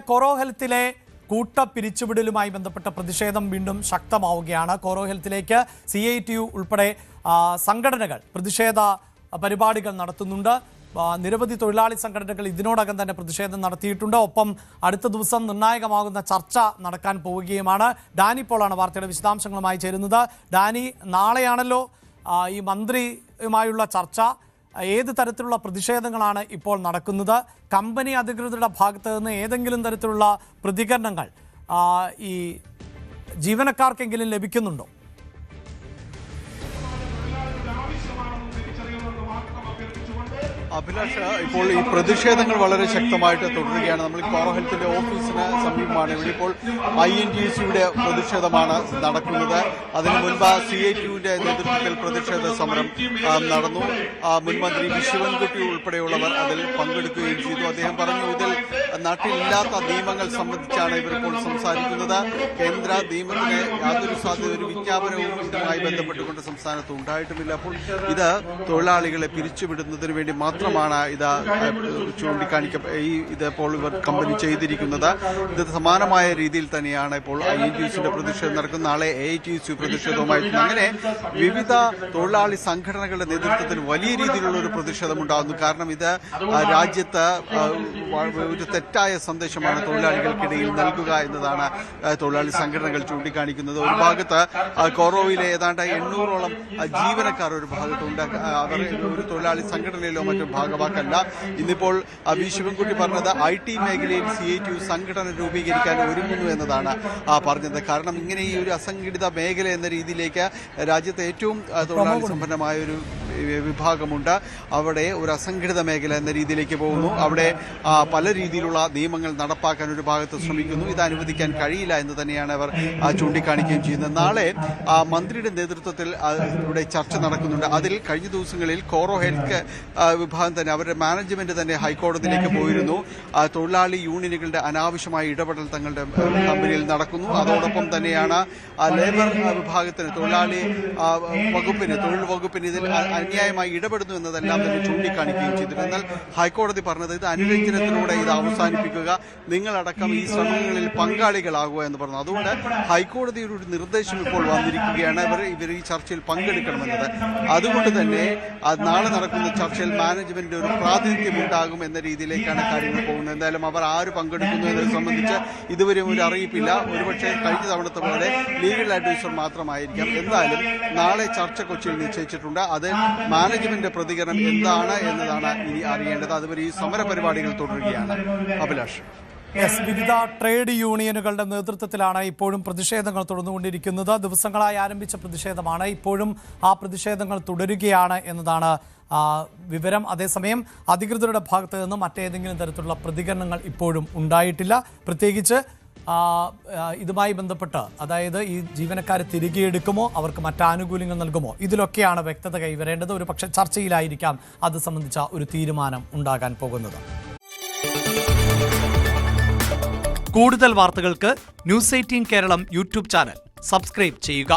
കോറോ ഹെൽത്തിലെ കൂട്ടപ്പിരിച്ചുവിടലുമായി ബന്ധപ്പെട്ട പ്രതിഷേധം വീണ്ടും ശക്തമാവുകയാണ്. കോറോ ഹെൽത്തിലേക്ക് CITU ഉൾപ്പെടെ സംഘടനകൾ പ്രതിഷേധ പരിപാടികൾ നടത്തുന്നുണ്ട്. നിരവധി തൊഴിലാളി സംഘടനകൾ ഇതിനോടകം തന്നെ പ്രതിഷേധം നടത്തിയിട്ടുണ്ട്. ഒപ്പം അടുത്ത ദിവസം നിർണായകമാകുന്ന ചർച്ച നടക്കാൻ പോവുകയുമാണ്. ഡാനി പോളാണ് വാർത്തയുടെ വിശദാംശങ്ങളുമായി ചേരുന്നത്. ഡാനി, നാളെയാണല്ലോ ഈ മന്ത്രിയുമായുള്ള ചർച്ച. ഏത് തരത്തിലുള്ള പ്രതിഷേധങ്ങളാണ് ഇപ്പോൾ നടക്കുന്നത്? കമ്പനി അധികൃതരുടെ ഭാഗത്ത് നിന്ന് ഏതെങ്കിലും തരത്തിലുള്ള പ്രതികരണങ്ങൾ ഈ ജീവനക്കാർക്കെങ്കിലും ലഭിക്കുന്നുണ്ടോ? അഭിലാഷ്, ഇപ്പോൾ ഈ പ്രതിഷേധങ്ങൾ വളരെ ശക്തമായിട്ട് തുടരുകയാണ്. നമ്മൾ കോറോ ഹെൽത്തിന്റെ ഓഫീസിന് സമീപമാണ്. ഇവിടെ ഇപ്പോൾ INTUC-യുടെ പ്രതിഷേധമാണ് നടക്കുന്നത്. അതിനു മുൻപ് CITU-വിന്റെ നേതൃത്വത്തിൽ പ്രതിഷേധ സമരം നടന്നു. മുൻമന്ത്രി ശിവൻകുട്ടി ഉൾപ്പെടെയുള്ളവർ അതിൽ പങ്കെടുക്കുകയും ചെയ്തു. അദ്ദേഹം പറഞ്ഞു, ഇതിൽ നാട്ടിലില്ലാത്ത നിയമങ്ങൾ സംബന്ധിച്ചാണ് ഇവരിപ്പോൾ സംസാരിക്കുന്നത്. കേന്ദ്ര നിയമത്തിന് യാതൊരു സാധ്യത, ഒരു വിജ്ഞാപനവും ഇതുമായി ബന്ധപ്പെട്ടുകൊണ്ട് സംസ്ഥാനത്ത് ഉണ്ടായിട്ടുമില്ല. അപ്പോൾ ഇത് തൊഴിലാളികളെ പിരിച്ചുവിടുന്നതിന് വേണ്ടി മാത്രമാണ് ഇത് ഇതിപ്പോൾ ഇവർ കമ്പനി ചെയ്തിരിക്കുന്നത്. ഇത് സമാനമായ രീതിയിൽ തന്നെയാണ് ഇപ്പോൾ INTUC-യുടെ പ്രതിഷേധം നടക്കുന്ന. നാളെ AITUC പ്രതിഷേധവുമായിട്ട് അങ്ങനെ വിവിധ തൊഴിലാളി സംഘടനകളുടെ നേതൃത്വത്തിൽ വലിയ രീതിയിലുള്ള ഒരു പ്രതിഷേധം ഉണ്ടാകുന്നു. കാരണം ഇത് രാജ്യത്ത് ഒരു തെറ്റായ സന്ദേശമാണ് തൊഴിലാളികൾക്കിടയിൽ നൽകുക എന്നതാണ് തൊഴിലാളി സംഘടനകൾ ചൂണ്ടിക്കാണിക്കുന്നത്. ഒരു ഭാഗത്ത് കോറോയിലെ ഏതാണ്ട് 800ഓളം ജീവനക്കാർ ഒരു ഭാഗത്തുണ്ട്. അവർ ഒരു തൊഴിലാളി സംഘടനയിലോ മറ്റു ഭാഗവാക്കല്ല. ഇന്നിപ്പോൾ ശിവൻകുട്ടി പറഞ്ഞത് IT മേഖലയിൽ CITU സംഘടന രൂപീകരിക്കാൻ ഒരുങ്ങുന്നു എന്നതാണ് പറഞ്ഞത്. കാരണം ഇങ്ങനെ ഈ ഒരു അസംഘടിത മേഖല എന്ന രീതിയിലേക്ക് രാജ്യത്തെ ഏറ്റവും തൊഴിലാളി സമ്പന്നമായ ഒരു വിഭാഗമുണ്ട്. അവിടെ ഒരു അസംഘടിത മേഖല എന്ന രീതിയിലേക്ക് പോകുന്നു. അവിടെ പല രീതിയിലുള്ള നിയമങ്ങൾ നടപ്പാക്കാൻ ഒരു ഭാഗത്ത് ശ്രമിക്കുന്നു. ഇത് അനുവദിക്കാൻ കഴിയില്ല എന്ന് തന്നെയാണ് അവർ ചൂണ്ടിക്കാണിക്കുകയും ചെയ്യുന്നത്. നാളെ മന്ത്രിയുടെ നേതൃത്വത്തിൽ ഇവിടെ ചർച്ച നടക്കുന്നുണ്ട്. അതിൽ കഴിഞ്ഞ ദിവസങ്ങളിൽ കോറോ ഹെൽത്ത് വിഭാഗം തന്നെ അവരുടെ മാനേജ്മെന്റ് തന്നെ ഹൈക്കോടതിയിലേക്ക് പോയിരുന്നു. തൊഴിലാളി യൂണിയനുകളുടെ അനാവശ്യമായ ഇടപെടൽ തങ്ങളുടെ കമ്പനിയിൽ നടക്കുന്നു. അതോടൊപ്പം തന്നെയാണ് ലേബർ വിഭാഗത്തിന്, തൊഴിലാളി വകുപ്പിന്, തൊഴിൽ വകുപ്പിന് ഇതിൽ അന്യായമായി ഇടപെടുന്നു എന്നതെല്ലാം തന്നെ ചൂണ്ടിക്കാണിക്കുകയും ചെയ്തിരുന്നു. എന്നാൽ ഹൈക്കോടതി പറഞ്ഞത് ഇത് അനുരഞ്ജനത്തിലൂടെ ഇത് അവസാനിപ്പിക്കുക, നിങ്ങളടക്കം ഈ ശ്രമങ്ങളിൽ പങ്കാളികളാകുക എന്ന് പറഞ്ഞു. അതുകൊണ്ട് ഹൈക്കോടതിയുടെ ഒരു നിർദ്ദേശം ഇപ്പോൾ വന്നിരിക്കുകയാണ്, ഇവർ ഈ ചർച്ചയിൽ പങ്കെടുക്കണമെന്നത്. അതുകൊണ്ട് തന്നെ നാളെ നടക്കുന്ന ചർച്ചയിൽ മാനേജ്മെന്റ് ഒരു പ്രാതിനിധ്യം ഉണ്ടാകും എന്ന രീതിയിലേക്കാണ് കാര്യങ്ങൾ പോകുന്നത്. എന്തായാലും അവർ ആര് പങ്കെടുക്കുന്നു എന്നതിനെ സംബന്ധിച്ച് ഇതുവരെയും ഒരു അറിയിപ്പില്ല. ഒരുപക്ഷെ കഴിഞ്ഞ തവണത്തെ പോലെ ലീഗൽ അഡ്വൈസർ മാത്രമായിരിക്കാം. എന്തായാലും നാളെ ചർച്ച കൊച്ചിയിൽ നിശ്ചയിച്ചിട്ടുണ്ട്. അത് മാനേജ്മെന്റ് പ്രതികരണം എന്താണ് എന്നതാണ് ഇനി അറിയേണ്ടത്. അതുവരെ ഈ സമര പരിപാടികൾ തുടരുകയാണ്. അഭിലാഷ്. വിവിധ ട്രേഡ് യൂണിയനുകളുടെ നേതൃത്വത്തിലാണ് ഇപ്പോഴും പ്രതിഷേധങ്ങൾ തുടർന്നുകൊണ്ടിരിക്കുന്നത്. ദിവസങ്ങളായി ആരംഭിച്ച പ്രതിഷേധമാണ്. ഇപ്പോഴും ആ പ്രതിഷേധങ്ങൾ തുടരുകയാണ് എന്നതാണ് വിവരം. അതേസമയം അധികൃതരുടെ ഭാഗത്ത് നിന്ന് മറ്റേതെങ്കിലും തരത്തിലുള്ള പ്രതികരണങ്ങൾ ഇപ്പോഴും ഉണ്ടായിട്ടില്ല. പ്രത്യേകിച്ച് ഇതുമായി ബന്ധപ്പെട്ട്, അതായത് ഈ ജീവനക്കാരെ തിരികെ എടുക്കുമോ, അവർക്ക് മറ്റാനുകൂല്യങ്ങൾ നൽകുമോ, ഇതിലൊക്കെയാണ് വ്യക്തത കൈവരേണ്ടത്. ഒരു പക്ഷേ ചർച്ചയിലായിരിക്കാം അത് സംബന്ധിച്ച ഒരു തീരുമാനം ഉണ്ടാകാൻ പോകുന്നത്. കൂടുതൽ വാർത്തകൾക്ക് News 18 Keralam YouTube channel subscribe ചെയ്യുക.